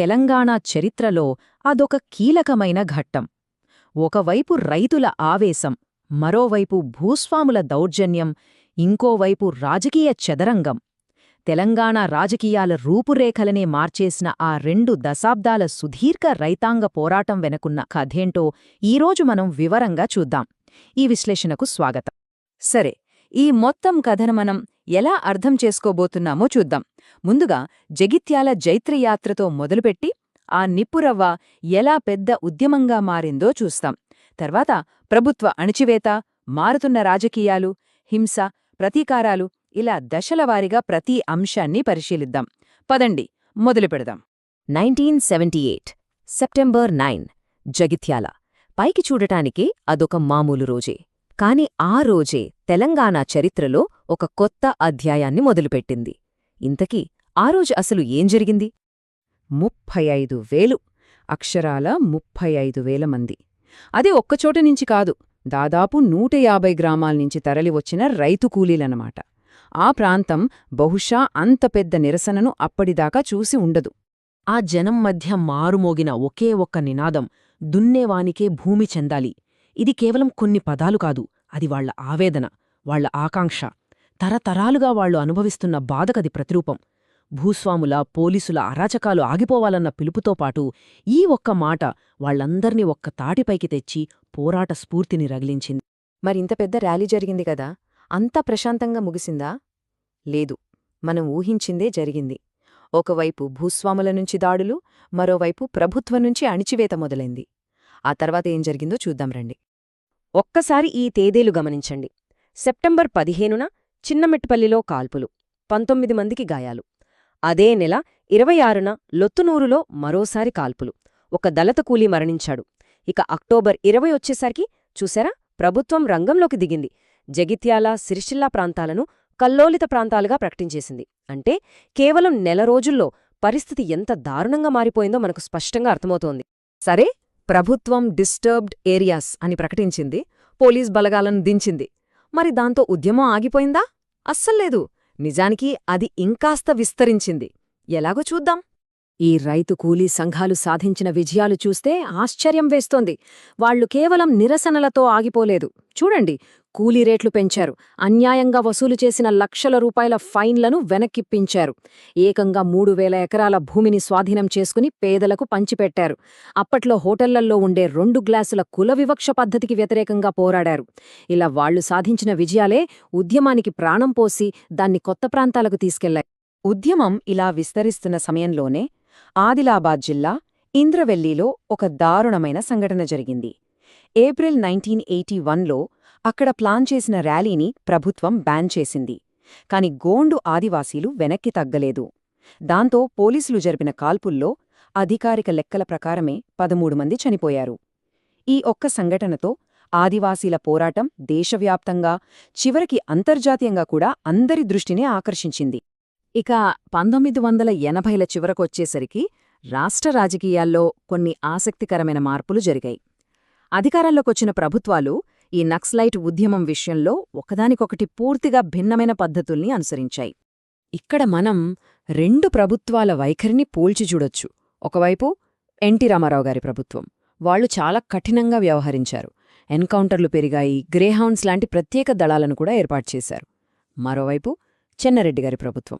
తెలంగాణ చరిత్రలో అదొక కీలకమైన ఘట్టం. ఒకవైపు రైతుల ఆవేశం, మరోవైపు భూస్వాముల దౌర్జన్యం, ఇంకోవైపు రాజకీయ చదరంగం. తెలంగాణ రాజకీయాల రూపురేఖలనే మార్చేసిన ఆ 2 దశాబ్దాల సుదీర్ఘ రైతాంగ పోరాటం వెనుకున్న కథేంటో ఈరోజు మనం వివరంగా చూద్దాం. ఈ విశ్లేషణకు స్వాగతం. సరే, ఈ మొత్తం కథను మనం ఎలా అర్థం చేసుకోబోతున్నామో చూద్దాం. ముందుగా జగిత్యాల జైత్రయాత్రతో మొదలుపెట్టి ఆ నిప్పురవ్వ ఎలా పెద్ద ఉద్యమంగా మారిందో చూస్తాం. తర్వాత ప్రభుత్వ అణిచివేత, మారుతున్న రాజకీయాలు, హింస, ప్రతీకారాలు, ఇలా దశలవారీగా ప్రతి అంశాన్ని పరిశీలిద్దాం. పదండి, మొదలుపెడదాం. 1978 సెప్టెంబర్ 9 జగిత్యాల. పైకి చూడటానికి అదొక మామూలు రోజే. కాని ఆ రోజే తెలంగాణ చరిత్రలో ఒక కొత్త అధ్యాయాన్ని మొదలుపెట్టింది. ఇంతకీ ఆ రోజు అసలు ఏం జరిగింది? 35,000 అక్షరాల 35,000 మంది. అది ఒక్కచోట నుంచి కాదు, దాదాపు 150 గ్రామాల్నించి తరలివచ్చిన రైతు కూలీలన్నమాట. ఆ ప్రాంతం బహుశా అంత పెద్ద నిరసనను అప్పటిదాకా చూసి ఉండదు. ఆ జనం మధ్య మారుమోగిన ఒకే ఒక్క నినాదం, దున్నేవానికే భూమి చెందాలి. ఇది కేవలం కొన్ని పదాలు కాదు, అది వాళ్ల ఆవేదన, వాళ్ల ఆకాంక్ష. తరతరాలుగా వాళ్లు అనుభవిస్తున్న బాధకది ప్రతిరూపం. భూస్వాముల, పోలీసుల అరాచకాలు ఆగిపోవాలన్న పిలుపుతో పాటు ఈ ఒక్క మాట వాళ్లందర్నీ ఒక్క తాటిపైకి తెచ్చి పోరాట స్ఫూర్తిని రగిలించింది. మరింత పెద్ద ర్యాలీ జరిగింది కదా, అంతా ప్రశాంతంగా ముగిసిందా? లేదు, మనం ఊహించిందే జరిగింది. ఒకవైపు భూస్వాముల నుంచి దాడులు, మరోవైపు ప్రభుత్వం నుంచి అణిచివేత మొదలైంది. ఆ తర్వాత ఏం జరిగిందో చూద్దాం రండి. ఒక్కసారి ఈ తేదీలు గమనించండి. సెప్టెంబర్ 15న చిన్నమెట్పల్లిలో కాల్పులు, 19 మందికి గాయాలు. అదే నెల 26న లొత్తునూరులో మరోసారి కాల్పులు, ఒక దళిత కూలీ మరణించాడు. ఇక అక్టోబర్ 20 వచ్చేసరికి చూసారా, ప్రభుత్వం రంగంలోకి దిగింది. జగిత్యాల, సిరిసిల్ల ప్రాంతాలను కల్లోలిత ప్రాంతాలుగా ప్రకటించేసింది. అంటే కేవలం నెల రోజుల్లో పరిస్థితి ఎంత దారుణంగా మారిపోయిందో మనకు స్పష్టంగా అర్థమవుతోంది. సరే, ప్రభుత్వం డిస్టర్బ్డ్ ఏరియాస్ అని ప్రకటించింది, పోలీస్ బలగాలను దించింది. మరి దాంతో ఉద్యమం ఆగిపోయిందా? అస్సల్లేదు. నిజానికి అది ఇంకాస్త విస్తరించింది. ఎలాగో చూద్దాం. ఈ రైతు కూలీ సంఘాలు సాధించిన విజయాలు చూస్తే ఆశ్చర్యం వేస్తోంది. వాళ్లు కేవలం నిరసనలతో ఆగిపోలేదు. చూడండి, కూలీ రేట్లు పెంచారు, అన్యాయంగా వసూలు చేసిన లక్షల రూపాయల ఫైన్లను వెనక్కిప్పించారు, ఏకంగా 3,000 ఎకరాల భూమిని స్వాధీనం చేసుకుని పేదలకు పంచిపెట్టారు. అప్పట్లో హోటళ్లల్లో ఉండే 2 గ్లాసుల కుల వివక్ష పద్ధతికి వ్యతిరేకంగా పోరాడారు. ఇలా వాళ్లు సాధించిన విజయాలే ఉద్యమానికి ప్రాణం పోసి దాన్ని కొత్త ప్రాంతాలకు తీసుకెళ్లాయి. ఉద్యమం ఇలా విస్తరిస్తున్న సమయంలోనే ఆదిలాబాద్ జిల్లా ఇంద్రవెల్లిలో ఒక దారుణమైన సంఘటన జరిగింది. ఏప్రిల్ 1981లో అక్కడ ప్లాన్ చేసిన ర్యాలీని ప్రభుత్వం బ్యాన్ చేసింది. కాని గోండు ఆదివాసీలు వెనక్కి తగ్గలేదు. దాంతో పోలీసులు జరిపిన కాల్పుల్లో అధికారిక లెక్కల ప్రకారమే 13 మంది చనిపోయారు. ఈ ఒక్క సంఘటనతో ఆదివాసీల పోరాటం దేశవ్యాప్తంగా, చివరికి అంతర్జాతీయంగా కూడా అందరి దృష్టిని ఆకర్షించింది. ఇక 1980ల చివరకొచ్చేసరికి రాష్ట్ర రాజకీయాల్లో కొన్ని ఆసక్తికరమైన మార్పులు జరిగాయి. అధికారంలోకొచ్చిన ప్రభుత్వాలు ఈ నక్సలైట్ ఉద్యమం విషయంలో ఒకదానికొకటి పూర్తిగా భిన్నమైన పద్ధతుల్ని అనుసరించాయి. ఇక్కడ మనం 2 ప్రభుత్వాల వైఖరిని పోల్చి చూడొచ్చు. ఒకవైపు ఎన్టీ రామారావు గారి ప్రభుత్వం, వాళ్లు చాలా కఠినంగా వ్యవహరించారు. ఎన్కౌంటర్లు పెరిగాయి, గ్రేహౌండ్స్ లాంటి ప్రత్యేక దళాలను కూడా ఏర్పాటు చేశారు. మరోవైపు చెన్నారెడ్డి గారి ప్రభుత్వం,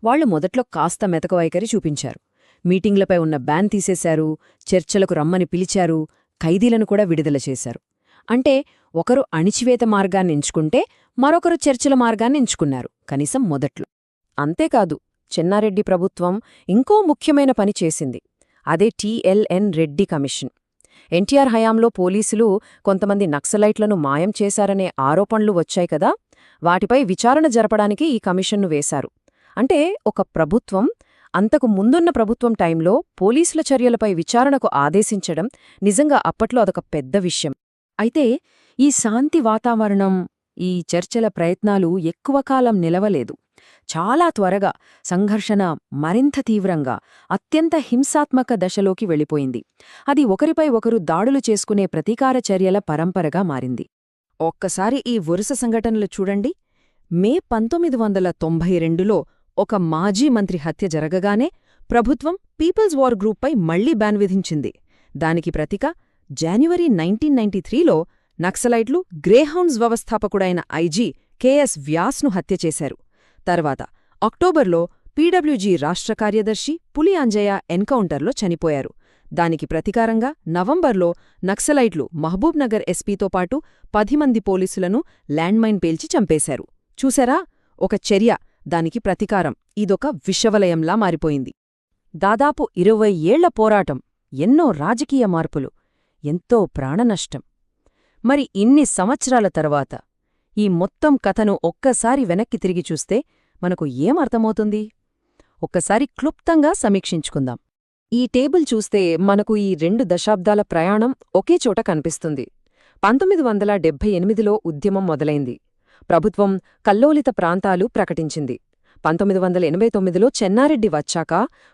వాళ్లు మొదట్లో కాస్త మెతక వైఖరి చూపించారు. మీటింగ్లపై ఉన్న బ్యాన్ తీసేశారు, చర్చలకు రమ్మని పిలిచారు, ఖైదీలను కూడా విడుదల చేశారు. అంటే ఒకరు అణిచివేత మార్గాన్ని ఎంచుకుంటే మరొకరు చర్చల మార్గాన్ని ఎంచుకున్నారు, కనీసం మొదట్లో. అంతేకాదు, చెన్నారెడ్డి ప్రభుత్వం ఇంకో ముఖ్యమైన పని చేసింది. అదే టీఎల్ఎన్ రెడ్డి కమిషన్. ఎన్టీఆర్ హయాంలో పోలీసులు కొంతమంది నక్సలైట్లను మాయం చేశారనే ఆరోపణలు వచ్చాయి కదా, వాటిపై విచారణ జరపడానికి ఈ కమిషన్ను వేశారు. అంటే ఒక ప్రభుత్వం అంతకు ముందున్న ప్రభుత్వం టైంలో పోలీసుల చర్యలపై విచారణకు ఆదేశించడం నిజంగా అప్పట్లో అదొక పెద్ద విషయం. అయితే ఈ శాంతి వాతావరణం, ఈ చర్చల ప్రయత్నాలు ఎక్కువ కాలం నిలవలేదు. చాలా త్వరగా సంఘర్షణ మరింత తీవ్రంగా, అత్యంత హింసాత్మక దశలోకి వెళ్ళిపోయింది. అది ఒకరిపై ఒకరు దాడులు చేసుకునే ప్రతీకార చర్యల పరంపరగా మారింది. ఒక్కసారి ఈ వరుస సంఘటనలు చూడండి. మే 1992లో ఒక మాజీ మంత్రి హత్య జరగగానే ప్రభుత్వం పీపుల్స్ వార్ గ్రూప్పై మళ్లీ బ్యాన్ విధించింది. దానికి ప్రతిగా జాన్యువరి 1993లో నక్సలైట్లు గ్రేహౌండ్స్ వ్యవస్థాపకుడైన ఐజీ కెఎస్ వ్యాస్ను హత్య చేశారు. తర్వాత అక్టోబర్లో పీడబ్ల్యూజీ రాష్ట్ర కార్యదర్శి పులి అంజయ్య ఎన్కౌంటర్లో చనిపోయారు. దానికి ప్రతీకారంగా నవంబర్లో నక్సలైట్లు మహబూబ్ నగర్ ఎస్పీతో పాటు 10 మంది పోలీసులను ల్యాండ్మైన్ పేల్చి చంపేశారు. చూసారా, ఒక చర్య, దానికి ప్రతీకారం, ఇదొక విషవలయంలా మారిపోయింది. దాదాపు 20 ఏళ్ల పోరాటం, ఎన్నో రాజకీయ మార్పులు, ఎంతో ప్రాణనష్టం. మరి ఇన్ని సంవత్సరాల తర్వాత ఈ మొత్తం కథను ఒక్కసారి వెనక్కి తిరిగి చూస్తే మనకు ఏమర్థమవుతుంది? ఒక్కసారి క్లుప్తంగా సమీక్షించుకుందాం. ఈ టేబుల్ చూస్తే మనకు ఈ 2 దశాబ్దాల ప్రయాణం ఒకే చోట కనిపిస్తుంది. 1978లో ఉద్యమం మొదలైంది. ప్రభుత్వం కల్లోలిత ప్రాంతాలు ప్రకటించింది. 1989లో చెన్నారెడ్డి వచ్చాక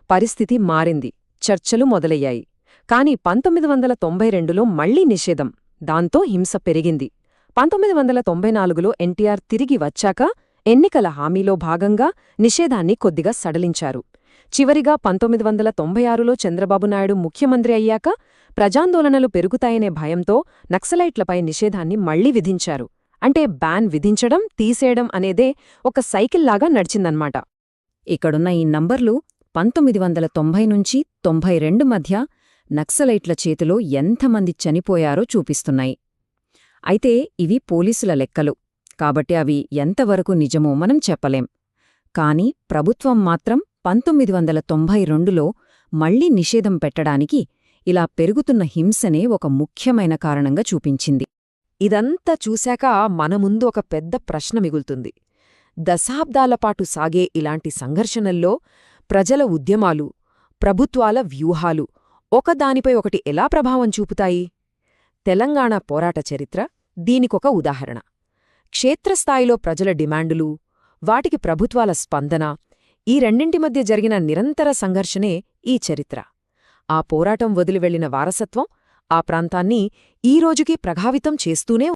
పరిస్థితి మారింది. చర్చలు మొదలయ్యాయి. కాని 1992లో మళ్లీ నిషేధం. దాంతో హింస పెరిగింది. 1994లో ఎన్టీఆర్ తిరిగి వచ్చాక ఎన్నికల హామీలో భాగంగా నిషేధాన్ని కొద్దిగా సడలించారు. చివరిగా 1996లో చంద్రబాబునాయుడు ముఖ్యమంత్రి అయ్యాక ప్రజాందోళనలు పెరుగుతాయనే భయంతో నక్సలైట్లపై నిషేధాన్ని మళ్లీ విధించారు. అంటే బ్యాన్ విధించడం, తీసేయడం అనేదే ఒక సైకిల్లాగా నడిచిందన్నమాట. ఇక్కడున్న ఈ నంబర్లు 1990 నుంచి 92 మధ్య నక్సలైట్ల చేతిలో ఎంతమంది చనిపోయారో చూపిస్తున్నాయి. అయితే ఇవి పోలీసుల లెక్కలు, కాబట్టి అవి ఎంతవరకు నిజమో మనం చెప్పలేం. కాని ప్రభుత్వం మాత్రం 1992లో మళ్లీ నిషేధం పెట్టడానికి ఇలా పెరుగుతున్న హింసనే ఒక ముఖ్యమైన కారణంగా చూపించింది. ఇదంతా చూశాక మన ముందు ఒక పెద్ద ప్రశ్న మిగులుతుంది. దశాబ్దాలపాటు సాగే ఇలాంటి సంఘర్షణల్లో ప్రజల ఉద్యమాలు, ప్రభుత్వాల వ్యూహాలు ఒకదానిపై ఒకటి ఎలా ప్రభావం చూపుతాయి? తెలంగాణ పోరాట చరిత్ర దీనికొక ఉదాహరణ. క్షేత్రస్థాయిలో ప్రజల డిమాండులు, వాటికి ప్రభుత్వాల స్పందన, ఈ రెండింటి మధ్య జరిగిన నిరంతర సంఘర్షణే ఈ చరిత్ర. ఆ పోరాటం వదిలివెళ్లిన వారసత్వం ఆ ప్రాంతాన్ని ఈ రోజుకీ ప్రభావితం చేస్తూనే